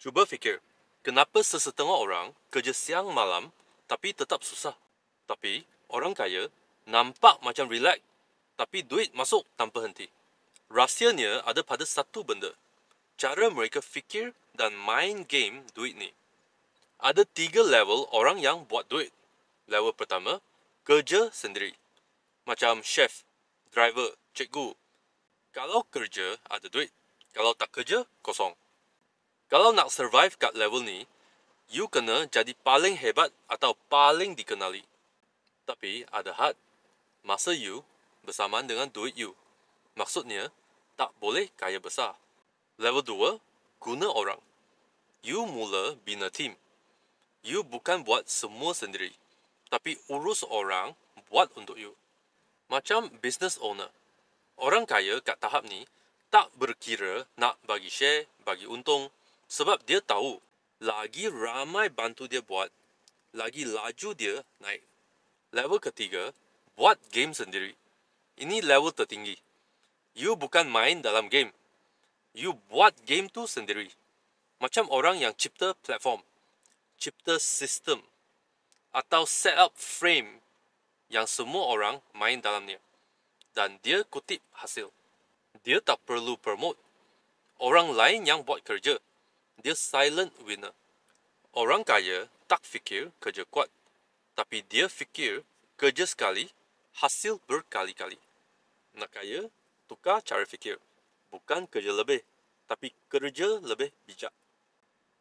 Cuba fikir, kenapa sesetengah orang kerja siang malam tapi tetap susah? Tapi orang kaya nampak macam relax tapi duit masuk tanpa henti. Rahsianya ada pada satu benda. Cara mereka fikir dan main game duit ni. Ada 3 level orang yang buat duit. Level pertama, kerja sendiri. Macam chef, driver, cikgu. Kalau kerja ada duit, kalau tak kerja kosong. Kalau nak survive kat level ni, you kena jadi paling hebat atau paling dikenali. Tapi ada had. Masa you bersamaan dengan duit you. Maksudnya, tak boleh kaya besar. Level 2, guna orang. You mula bina team. You bukan buat semua sendiri. Tapi urus orang buat untuk you. Macam business owner. Orang kaya kat tahap ni tak berkira nak bagi share, bagi untung. Sebab dia tahu, lagi ramai bantu dia buat, lagi laju dia naik. Level ketiga, buat game sendiri. Ini level tertinggi. You bukan main dalam game. You buat game tu sendiri. Macam orang yang cipta platform, cipta sistem, atau set up frame yang semua orang main dalamnya. Dan dia kutip hasil. Dia tak perlu promote. Orang lain yang buat kerja. Dia silent winner. Orang kaya tak fikir kerja kuat. Tapi dia fikir kerja sekali, hasil berkali-kali. Nak kaya, tukar cara fikir. Bukan kerja lebih, tapi kerja lebih bijak.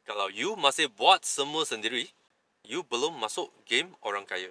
Kalau you masih buat semua sendiri, you belum masuk game orang kaya.